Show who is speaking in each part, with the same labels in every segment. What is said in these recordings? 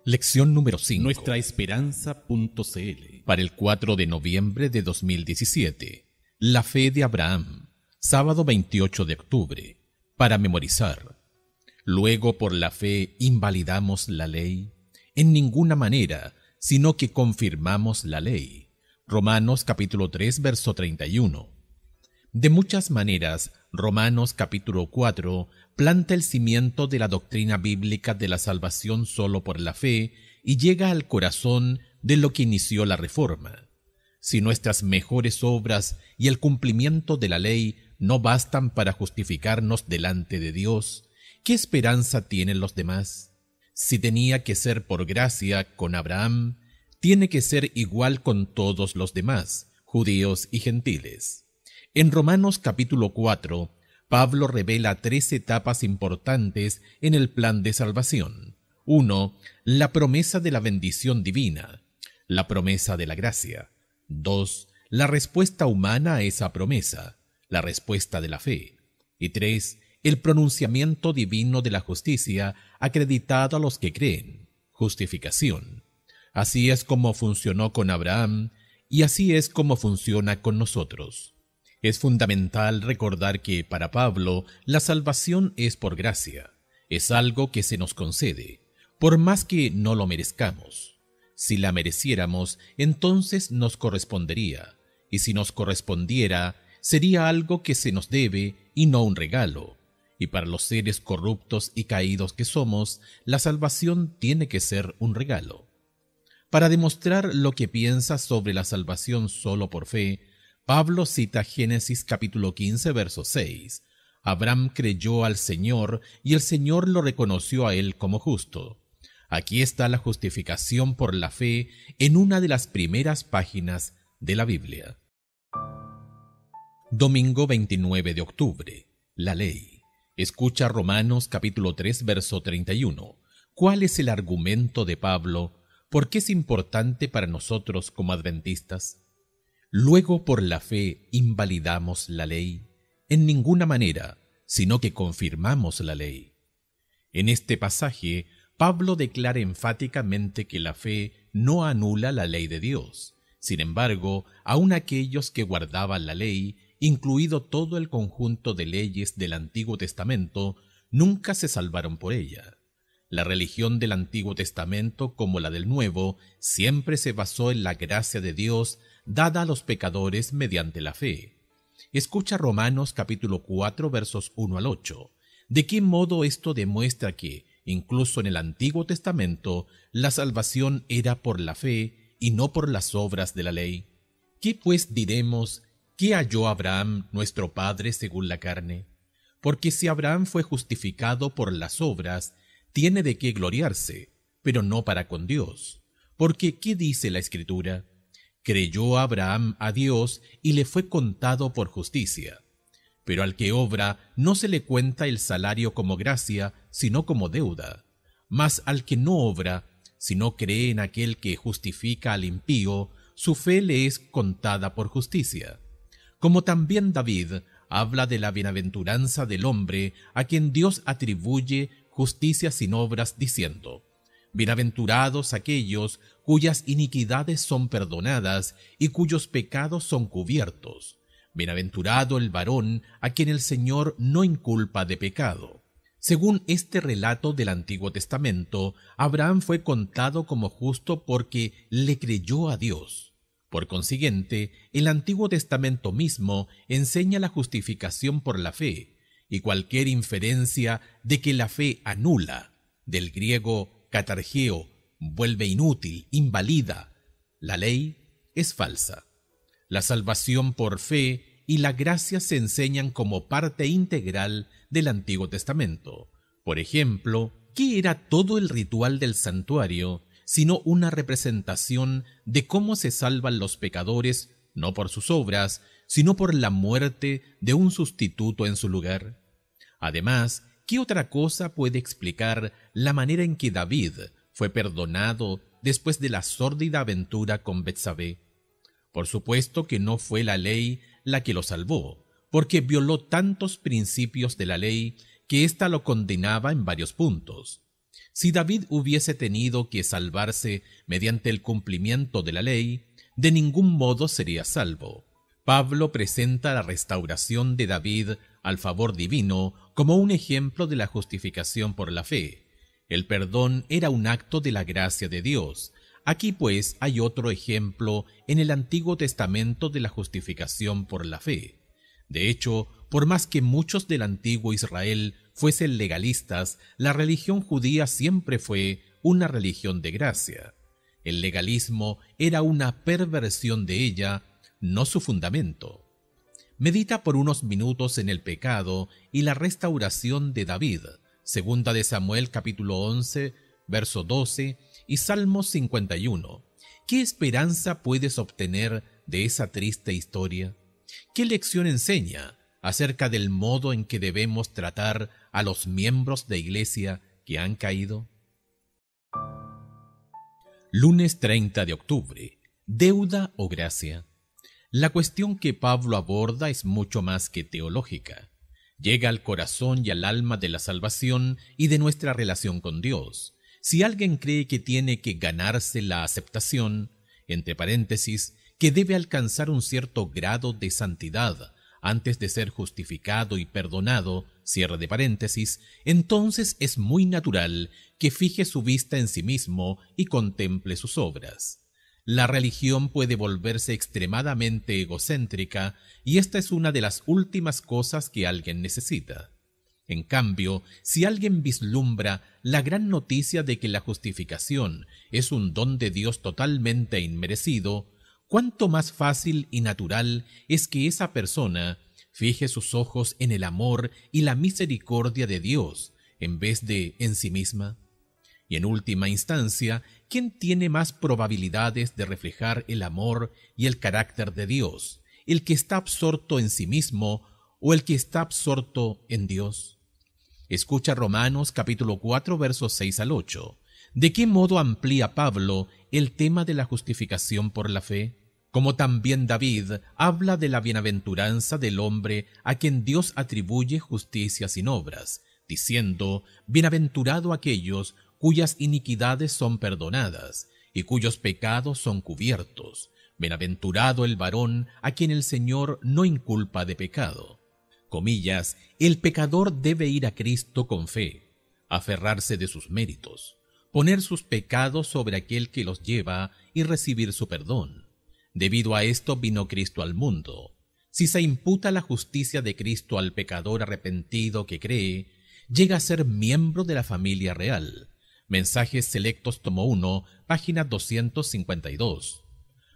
Speaker 1: Lección número 5.
Speaker 2: Nuestraesperanza.cl.
Speaker 1: Para el 4 de noviembre de 2017. La fe de Abraham. Sábado 28 de octubre. Para memorizar. Luego por la fe invalidamos la ley. En ninguna manera, sino que confirmamos la ley. Romanos capítulo 3, verso 31. De muchas maneras, Romanos capítulo 4 planta el cimiento de la doctrina bíblica de la salvación solo por la fe y llega al corazón de lo que inició la Reforma. Si nuestras mejores obras y el cumplimiento de la ley no bastan para justificarnos delante de Dios, ¿qué esperanza tienen los demás? Si tenía que ser por gracia con Abraham, tiene que ser igual con todos los demás, judíos y gentiles. En Romanos capítulo 4, Pablo revela 3 etapas importantes en el plan de salvación. 1. La promesa de la bendición divina. La promesa de la gracia. 2. La respuesta humana a esa promesa. La respuesta de la fe. Y 3. El pronunciamiento divino de la justicia acreditado a los que creen. Justificación. Así es como funcionó con Abraham y así es como funciona con nosotros. Es fundamental recordar que, para Pablo, la salvación es por gracia. Es algo que se nos concede, por más que no lo merezcamos. Si la mereciéramos, entonces nos correspondería, y si nos correspondiera, sería algo que se nos debe y no un regalo. Y para los seres corruptos y caídos que somos, la salvación tiene que ser un regalo. Para demostrar lo que piensa sobre la salvación solo por fe, Pablo cita Génesis capítulo 15, verso 6. Abraham creyó al Señor y el Señor lo reconoció a él como justo. Aquí está la justificación por la fe en una de las primeras páginas de la Biblia. Domingo 29 de octubre. La ley. Escucha Romanos capítulo 3, verso 31. ¿Cuál es el argumento de Pablo? ¿Por qué es importante para nosotros como adventistas? Luego por la fe invalidamos la ley. En ninguna manera, sino que confirmamos la ley. En este pasaje, Pablo declara enfáticamente que la fe no anula la ley de Dios. Sin embargo, aun aquellos que guardaban la ley, incluido todo el conjunto de leyes del Antiguo Testamento, nunca se salvaron por ella. La religión del Antiguo Testamento, como la del Nuevo, siempre se basó en la gracia de Dios dada a los pecadores mediante la fe. Escucha Romanos capítulo 4, versos 1 al 8. ¿De qué modo esto demuestra que, incluso en el Antiguo Testamento, la salvación era por la fe y no por las obras de la ley? ¿Qué pues diremos? ¿Qué halló Abraham, nuestro padre, según la carne? Porque si Abraham fue justificado por las obras, tiene de qué gloriarse, pero no para con Dios. Porque, ¿qué dice la Escritura? Creyó Abraham a Dios y le fue contado por justicia. Pero al que obra no se le cuenta el salario como gracia, sino como deuda. Mas al que no obra, sino cree en aquel que justifica al impío, su fe le es contada por justicia. Como también David habla de la bienaventuranza del hombre a quien Dios atribuye justicia sin obras, diciendo: Bienaventurados aquellos cuyas iniquidades son perdonadas y cuyos pecados son cubiertos. Bienaventurado el varón a quien el Señor no inculpa de pecado. Según este relato del Antiguo Testamento, Abraham fue contado como justo porque le creyó a Dios. Por consiguiente, el Antiguo Testamento mismo enseña la justificación por la fe, y cualquier inferencia de que la fe anula, del griego katargeo, vuelve inútil, invalida, la ley, es falsa. La salvación por fe y la gracia se enseñan como parte integral del Antiguo Testamento. Por ejemplo, ¿qué era todo el ritual del santuario sino una representación de cómo se salvan los pecadores, no por sus obras, sino por la muerte de un sustituto en su lugar? Además, ¿qué otra cosa puede explicar la manera en que David fue perdonado después de la sórdida aventura con Betsabé? Por supuesto que no fue la ley la que lo salvó, porque violó tantos principios de la ley que ésta lo condenaba en varios puntos. Si David hubiese tenido que salvarse mediante el cumplimiento de la ley, de ningún modo sería salvo. Pablo presenta la restauración de David al favor divino como un ejemplo de la justificación por la fe. El perdón era un acto de la gracia de Dios. Aquí pues hay otro ejemplo en el Antiguo Testamento de la justificación por la fe. De hecho, por más que muchos del antiguo Israel fuesen legalistas, la religión judía siempre fue una religión de gracia. El legalismo era una perversión de ella, no su fundamento. Medita por unos minutos en el pecado y la restauración de David, segunda de Samuel capítulo 11, verso 12 y Salmos 51. ¿Qué esperanza puedes obtener de esa triste historia? ¿Qué lección enseña acerca del modo en que debemos tratar a los miembros de iglesia que han caído? Lunes 30 de octubre. ¿Deuda o gracia? La cuestión que Pablo aborda es mucho más que teológica. Llega al corazón y al alma de la salvación y de nuestra relación con Dios. Si alguien cree que tiene que ganarse la aceptación, entre paréntesis, que debe alcanzar un cierto grado de santidad antes de ser justificado y perdonado, cierre de paréntesis, entonces es muy natural que fije su vista en sí mismo y contemple sus obras. La religión puede volverse extremadamente egocéntrica y esta es una de las últimas cosas que alguien necesita. En cambio, si alguien vislumbra la gran noticia de que la justificación es un don de Dios totalmente inmerecido, cuánto más fácil y natural es que esa persona fije sus ojos en el amor y la misericordia de Dios en vez de en sí misma. Y en última instancia, ¿quién tiene más probabilidades de reflejar el amor y el carácter de Dios? ¿El que está absorto en sí mismo o el que está absorto en Dios? Escucha Romanos capítulo 4 versos 6 al 8. ¿De qué modo amplía Pablo el tema de la justificación por la fe? Como también David habla de la bienaventuranza del hombre a quien Dios atribuye justicia sin obras, diciendo: «Bienaventurado aquellos cuyas iniquidades son perdonadas, y cuyos pecados son cubiertos. Bienaventurado el varón a quien el Señor no inculpa de pecado». Comillas, el pecador debe ir a Cristo con fe, aferrarse de sus méritos, poner sus pecados sobre aquel que los lleva y recibir su perdón. Debido a esto vino Cristo al mundo. Si se imputa la justicia de Cristo al pecador arrepentido que cree, llega a ser miembro de la familia real. Mensajes Selectos, tomo 1, página 252.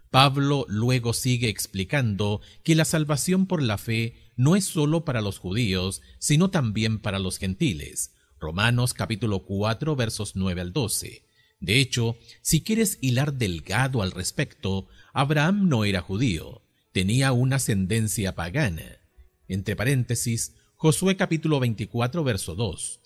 Speaker 1: Pablo luego sigue explicando que la salvación por la fe no es sólo para los judíos, sino también para los gentiles. Romanos capítulo 4, versos 9 al 12. De hecho, si quieres hilar delgado al respecto, Abraham no era judío, tenía una ascendencia pagana. Entre paréntesis, Josué capítulo 24, verso 2.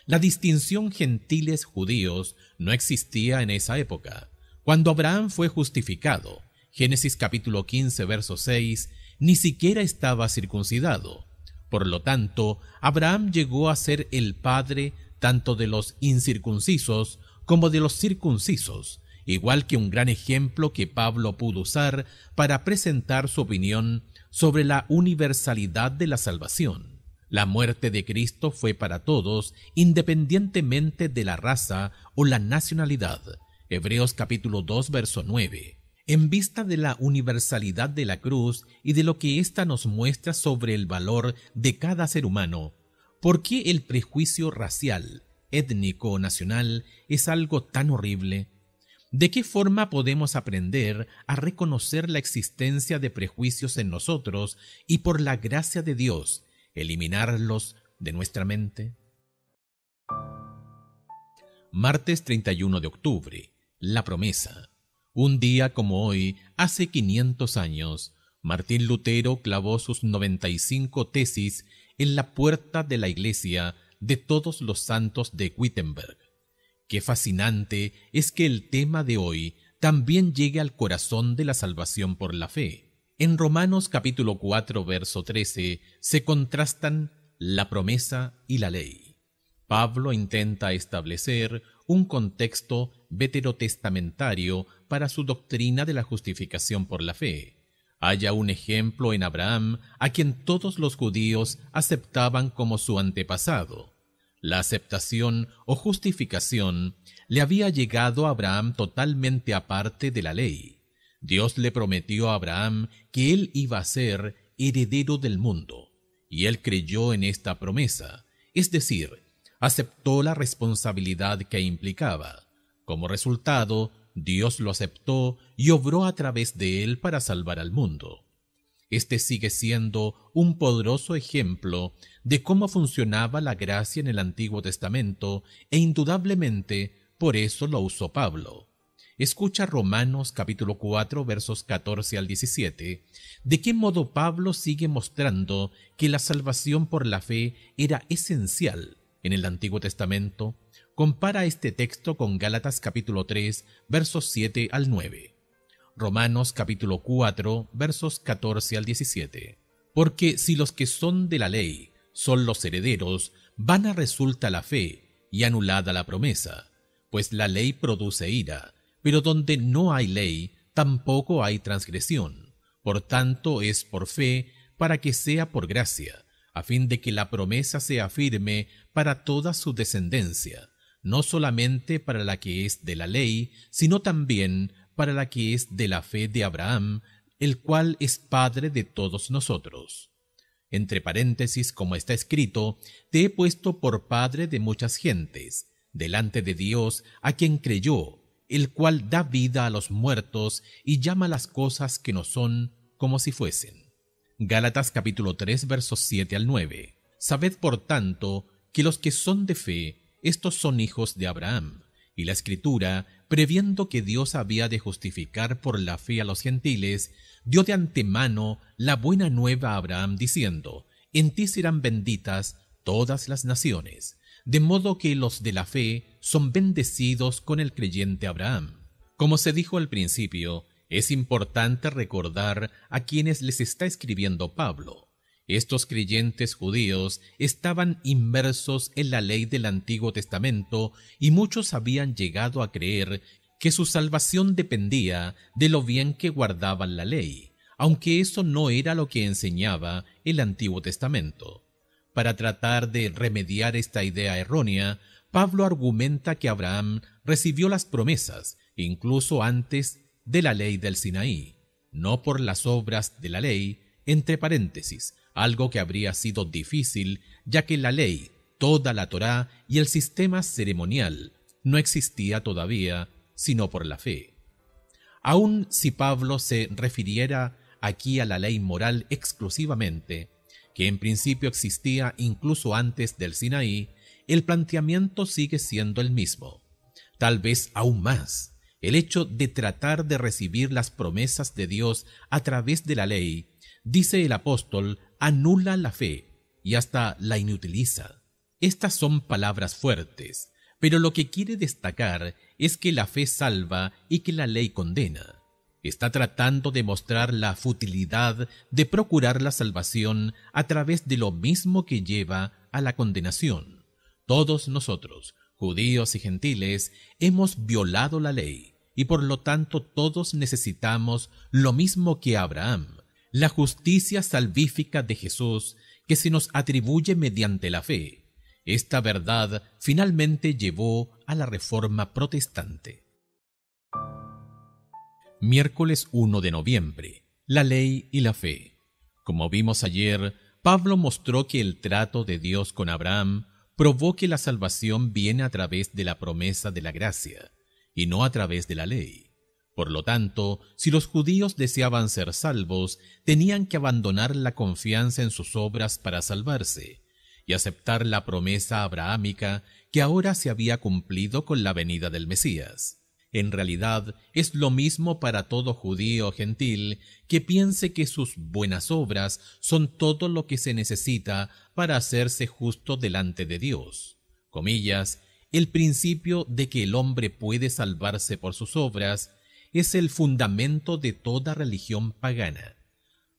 Speaker 1: La distinción gentiles-judíos no existía en esa época. Cuando Abraham fue justificado, Génesis capítulo 15, verso 6, ni siquiera estaba circuncidado. Por lo tanto, Abraham llegó a ser el padre tanto de los incircuncisos como de los circuncisos, igual que un gran ejemplo que Pablo pudo usar para presentar su opinión sobre la universalidad de la salvación. La muerte de Cristo fue para todos, independientemente de la raza o la nacionalidad. Hebreos capítulo 2, verso 9. En vista de la universalidad de la cruz y de lo que ésta nos muestra sobre el valor de cada ser humano, ¿por qué el prejuicio racial, étnico o nacional es algo tan horrible? ¿De qué forma podemos aprender a reconocer la existencia de prejuicios en nosotros y, por la gracia de Dios, eliminarlos de nuestra mente? Martes 31 de octubre. La promesa. Un día como hoy, hace 500 años, Martín Lutero clavó sus 95 tesis en la puerta de la iglesia de Todos los Santos de Wittenberg. Qué fascinante es que el tema de hoy también llegue al corazón de la salvación por la fe. En Romanos capítulo 4, verso 13, se contrastan la promesa y la ley. Pablo intenta establecer un contexto veterotestamentario para su doctrina de la justificación por la fe. Haya un ejemplo en Abraham, a quien todos los judíos aceptaban como su antepasado. La aceptación o justificación le había llegado a Abraham totalmente aparte de la ley. Dios le prometió a Abraham que él iba a ser heredero del mundo, y él creyó en esta promesa, es decir, aceptó la responsabilidad que implicaba. Como resultado, Dios lo aceptó y obró a través de él para salvar al mundo. Este sigue siendo un poderoso ejemplo de cómo funcionaba la gracia en el Antiguo Testamento, e indudablemente por eso lo usó Pablo. Escucha Romanos capítulo 4 versos 14 al 17, de qué modo Pablo sigue mostrando que la salvación por la fe era esencial en el Antiguo Testamento. Compara este texto con Gálatas capítulo 3 versos 7 al 9. Romanos capítulo 4 versos 14 al 17. Porque si los que son de la ley son los herederos, vana resulta la fe y anulada la promesa, pues la ley produce ira, pero donde no hay ley, tampoco hay transgresión. Por tanto, es por fe, para que sea por gracia, a fin de que la promesa sea firme para toda su descendencia, no solamente para la que es de la ley, sino también para la que es de la fe de Abraham, el cual es padre de todos nosotros. Entre paréntesis, como está escrito, te he puesto por padre de muchas gentes, delante de Dios, a quien creyó, el cual da vida a los muertos y llama las cosas que no son como si fuesen. Gálatas capítulo 3 versos 7 al 9. Sabed por tanto que los que son de fe, estos son hijos de Abraham. Y la Escritura, previendo que Dios había de justificar por la fe a los gentiles, dio de antemano la buena nueva a Abraham, diciendo: en ti serán benditas todas las naciones. De modo que los de la fe son bendecidos con el creyente Abraham. Como se dijo al principio, es importante recordar a quienes les está escribiendo Pablo. Estos creyentes judíos estaban inmersos en la ley del Antiguo Testamento y muchos habían llegado a creer que su salvación dependía de lo bien que guardaban la ley, aunque eso no era lo que enseñaba el Antiguo Testamento. Para tratar de remediar esta idea errónea, Pablo argumenta que Abraham recibió las promesas incluso antes de la ley del Sinaí, no por las obras de la ley, entre paréntesis, algo que habría sido difícil, ya que la ley, toda la Torá y el sistema ceremonial no existía todavía, sino por la fe. Aun si Pablo se refiriera aquí a la ley moral exclusivamente, que en principio existía incluso antes del Sinaí, el planteamiento sigue siendo el mismo. Tal vez aún más, el hecho de tratar de recibir las promesas de Dios a través de la ley, dice el apóstol, anula la fe y hasta la inutiliza. Estas son palabras fuertes, pero lo que quiere destacar es que la fe salva y que la ley condena. Está tratando de mostrar la futilidad de procurar la salvación a través de lo mismo que lleva a la condenación. Todos nosotros, judíos y gentiles, hemos violado la ley, y por lo tanto todos necesitamos lo mismo que Abraham, la justicia salvífica de Jesús que se nos atribuye mediante la fe. Esta verdad finalmente llevó a la Reforma Protestante. Miércoles 1 de noviembre. La ley y la fe. Como vimos ayer, Pablo mostró que el trato de Dios con Abraham probó que la salvación viene a través de la promesa de la gracia, y no a través de la ley. Por lo tanto, si los judíos deseaban ser salvos, tenían que abandonar la confianza en sus obras para salvarse, y aceptar la promesa abrahámica que ahora se había cumplido con la venida del Mesías. En realidad, es lo mismo para todo judío o gentil que piense que sus buenas obras son todo lo que se necesita para hacerse justo delante de Dios. Comillas, el principio de que el hombre puede salvarse por sus obras es el fundamento de toda religión pagana.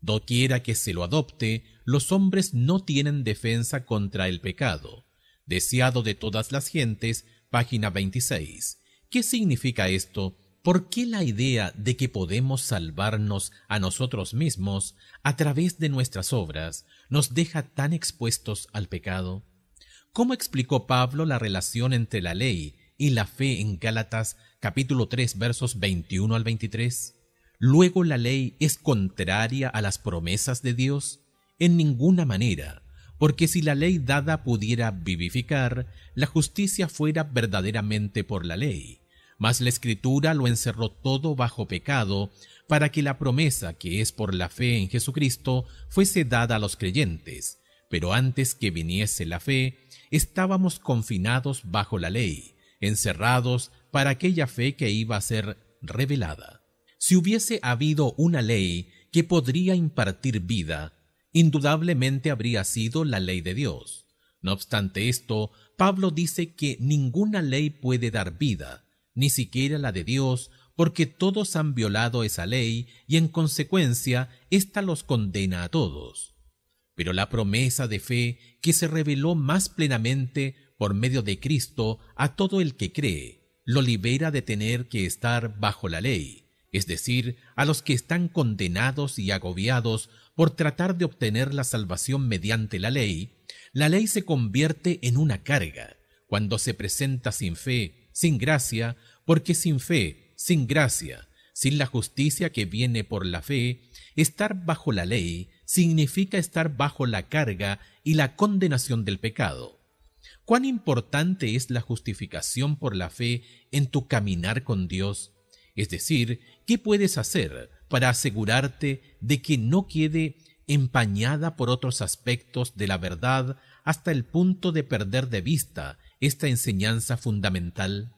Speaker 1: Doquiera que se lo adopte, los hombres no tienen defensa contra el pecado. deseado de todas las gentes, página 26. ¿Qué significa esto? ¿Por qué la idea de que podemos salvarnos a nosotros mismos a través de nuestras obras nos deja tan expuestos al pecado? ¿Cómo explicó Pablo la relación entre la ley y la fe en Gálatas capítulo 3 versos 21 al 23? ¿Luego la ley es contraria a las promesas de Dios? En ninguna manera, porque si la ley dada pudiera vivificar, la justicia fuera verdaderamente por la ley. Mas la Escritura lo encerró todo bajo pecado, para que la promesa que es por la fe en Jesucristo fuese dada a los creyentes. Pero antes que viniese la fe, estábamos confinados bajo la ley, encerrados para aquella fe que iba a ser revelada. Si hubiese habido una ley que podría impartir vida, indudablemente habría sido la ley de Dios. No obstante esto, Pablo dice que ninguna ley puede dar vida, ni siquiera la de Dios, porque todos han violado esa ley y en consecuencia ésta los condena a todos. Pero la promesa de fe que se reveló más plenamente por medio de Cristo a todo el que cree, lo libera de tener que estar bajo la ley, es decir, a los que están condenados y agobiados por tratar de obtener la salvación mediante la ley se convierte en una carga cuando se presenta sin fe, sin gracia, porque sin fe, sin gracia, sin la justicia que viene por la fe, estar bajo la ley significa estar bajo la carga y la condenación del pecado. ¿Cuán importante es la justificación por la fe en tu caminar con Dios? Es decir, ¿qué puedes hacer para asegurarte de que no quede empañada por otros aspectos de la verdad hasta el punto de perder de vista esta enseñanza fundamental?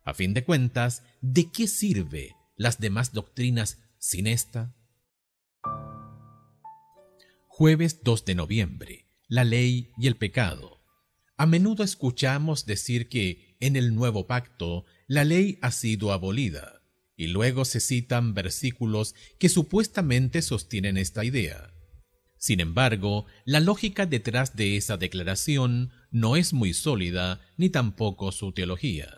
Speaker 1: A fin de cuentas, ¿de qué sirve las demás doctrinas sin esta? Jueves 2 de noviembre. La ley y el pecado. A menudo escuchamos decir que en el Nuevo Pacto la ley ha sido abolida, y luego se citan versículos que supuestamente sostienen esta idea. Sin embargo, la lógica detrás de esa declaración no es muy sólida, ni tampoco su teología.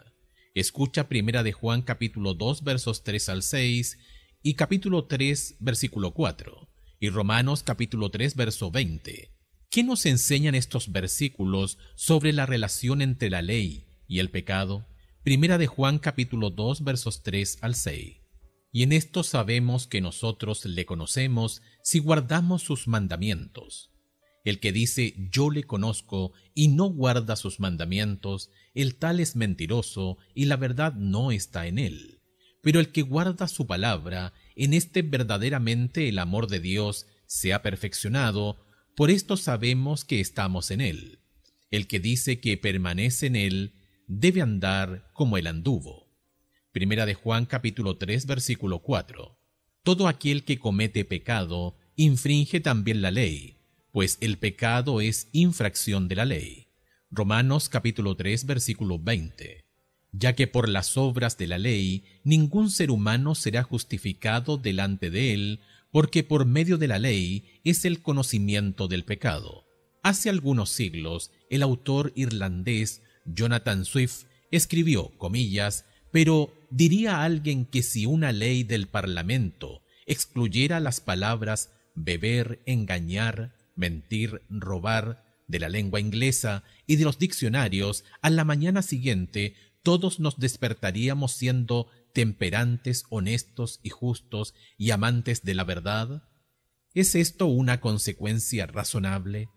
Speaker 1: Escucha 1 de Juan capítulo 2 versos 3 al 6 y capítulo 3 versículo 4 y Romanos capítulo 3 verso 20. ¿Qué nos enseñan estos versículos sobre la relación entre la ley y el pecado? 1 de Juan capítulo 2 versos 3 al 6. Y en esto sabemos que nosotros le conocemos si guardamos sus mandamientos. El que dice yo le conozco y no guarda sus mandamientos, el tal es mentiroso y la verdad no está en él. Pero el que guarda su palabra, en este verdaderamente el amor de Dios se ha perfeccionado, por esto sabemos que estamos en él. El que dice que permanece en él, debe andar como él anduvo. 1 de Juan capítulo 3 versículo 4. Todo aquel que comete pecado infringe también la ley, pues el pecado es infracción de la ley. Romanos capítulo 3 versículo 20. Ya que por las obras de la ley ningún ser humano será justificado delante de él, porque por medio de la ley es el conocimiento del pecado. Hace algunos siglos, el autor irlandés Jonathan Swift escribió, comillas, pero ¿diría alguien que si una ley del Parlamento excluyera las palabras beber, engañar, mentir, robar de la lengua inglesa y de los diccionarios, a la mañana siguiente todos nos despertaríamos siendo temperantes, honestos y justos y amantes de la verdad? ¿Es esto una consecuencia razonable?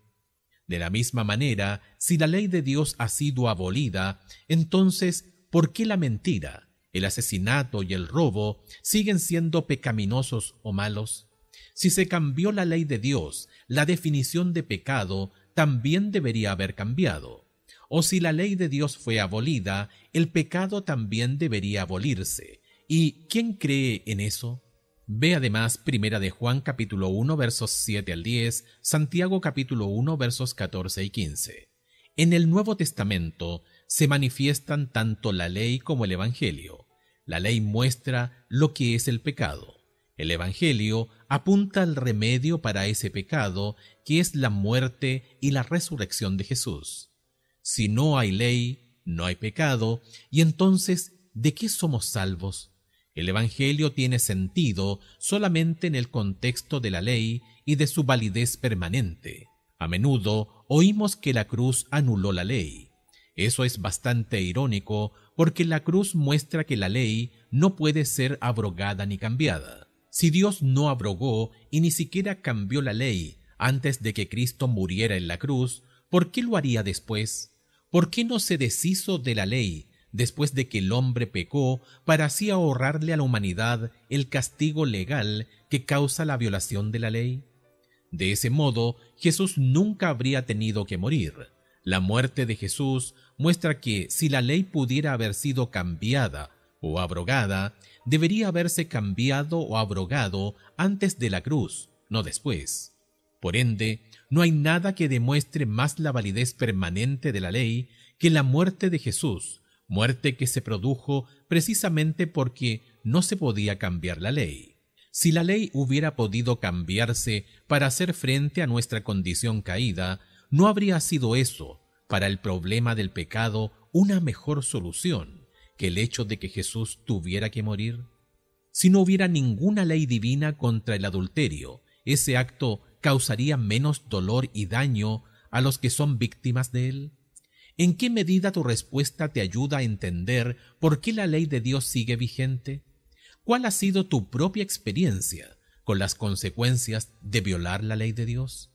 Speaker 1: De la misma manera, si la ley de Dios ha sido abolida, entonces, ¿por qué la mentira, el asesinato y el robo siguen siendo pecaminosos o malos? Si se cambió la ley de Dios, la definición de pecado también debería haber cambiado. O si la ley de Dios fue abolida, el pecado también debería abolirse. ¿Y quién cree en eso? Ve además 1 de Juan capítulo 1 versos 7 al 10, Santiago capítulo 1 versos 14 y 15. En el Nuevo Testamento se manifiestan tanto la ley como el Evangelio. La ley muestra lo que es el pecado. El Evangelio apunta al remedio para ese pecado, que es la muerte y la resurrección de Jesús. Si no hay ley, no hay pecado, y entonces, ¿de qué somos salvos? El Evangelio tiene sentido solamente en el contexto de la ley y de su validez permanente. A menudo oímos que la cruz anuló la ley. Eso es bastante irónico porque la cruz muestra que la ley no puede ser abrogada ni cambiada. Si Dios no abrogó y ni siquiera cambió la ley antes de que Cristo muriera en la cruz, ¿por qué lo haría después? ¿Por qué no se deshizo de la ley después de que el hombre pecó para así ahorrarle a la humanidad el castigo legal que causa la violación de la ley? De ese modo, Jesús nunca habría tenido que morir. La muerte de Jesús muestra que si la ley pudiera haber sido cambiada o abrogada, debería haberse cambiado o abrogado antes de la cruz, no después. Por ende, no hay nada que demuestre más la validez permanente de la ley que la muerte de Jesús, muerte que se produjo precisamente porque no se podía cambiar la ley. Si la ley hubiera podido cambiarse para hacer frente a nuestra condición caída, ¿no habría sido eso, para el problema del pecado, una mejor solución que el hecho de que Jesús tuviera que morir? Si no hubiera ninguna ley divina contra el adulterio, ese acto causaría menos dolor y daño a los que son víctimas de él. ¿En qué medida tu respuesta te ayuda a entender por qué la ley de Dios sigue vigente? ¿Cuál ha sido tu propia experiencia con las consecuencias de violar la ley de Dios?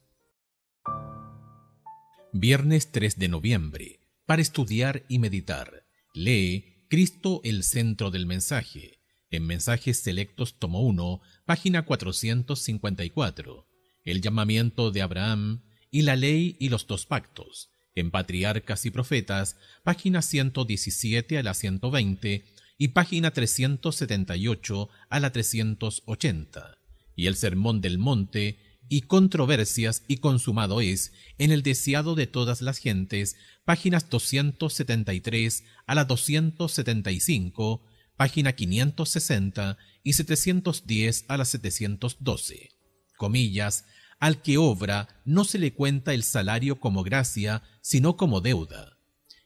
Speaker 1: Viernes 3 de noviembre. Para estudiar y meditar, lee Cristo, el centro del mensaje, en Mensajes Selectos, tomo 1, página 454. El llamamiento de Abraham y la ley y los dos pactos, en Patriarcas y Profetas, página 117 a la 120 y página 378 a la 380, y el Sermón del Monte y Controversias y consumado es, en el deseado de todas las gentes, páginas 273 a la 275, página 560 y 710 a la 712. Comillas, al que obra no se le cuenta el salario como gracia, sino como deuda.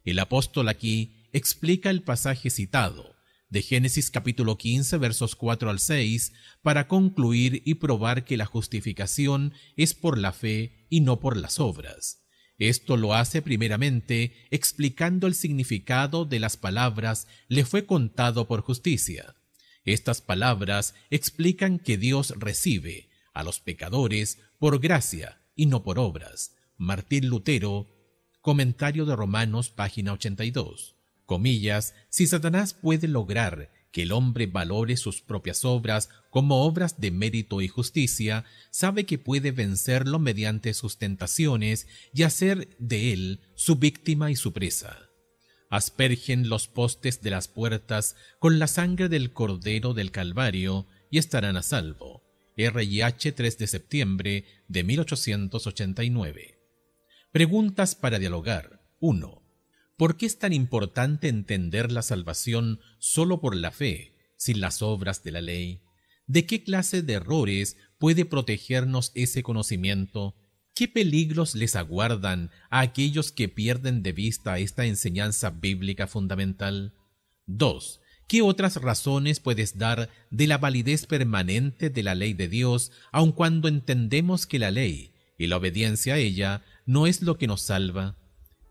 Speaker 1: El apóstol aquí explica el pasaje citado, de Génesis capítulo 15 versos 4 al 6, para concluir y probar que la justificación es por la fe y no por las obras. Esto lo hace primeramente explicando el significado de las palabras «le fue contado por justicia». Estas palabras explican que Dios recibe a los pecadores por gracia y no por obras. Martín Lutero, Comentario de Romanos, página 82. Comillas, si Satanás puede lograr que el hombre valore sus propias obras como obras de mérito y justicia, sabe que puede vencerlo mediante sus tentaciones y hacer de él su víctima y su presa. Aspergen los postes de las puertas con la sangre del Cordero del Calvario y estarán a salvo. R.I.H. 3 de septiembre de 1889. Preguntas para dialogar. 1. ¿Por qué es tan importante entender la salvación solo por la fe, sin las obras de la ley? ¿De qué clase de errores puede protegernos ese conocimiento? ¿Qué peligros les aguardan a aquellos que pierden de vista esta enseñanza bíblica fundamental? 2. ¿Qué otras razones puedes dar de la validez permanente de la ley de Dios, aun cuando entendemos que la ley y la obediencia a ella no es lo que nos salva?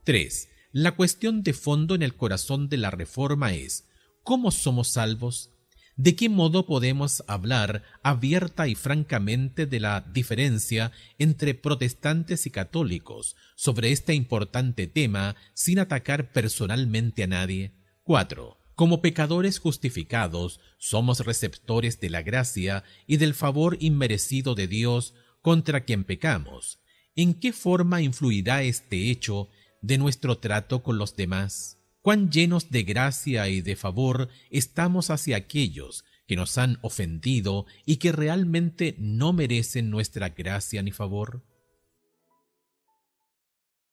Speaker 1: 3. La cuestión de fondo en el corazón de la Reforma es: ¿cómo somos salvos? ¿De qué modo podemos hablar abierta y francamente de la diferencia entre protestantes y católicos sobre este importante tema sin atacar personalmente a nadie? 4. Como pecadores justificados, somos receptores de la gracia y del favor inmerecido de Dios contra quien pecamos. ¿En qué forma influirá este hecho de nuestro trato con los demás? ¿Cuán llenos de gracia y de favor estamos hacia aquellos que nos han ofendido y que realmente no merecen nuestra gracia ni favor?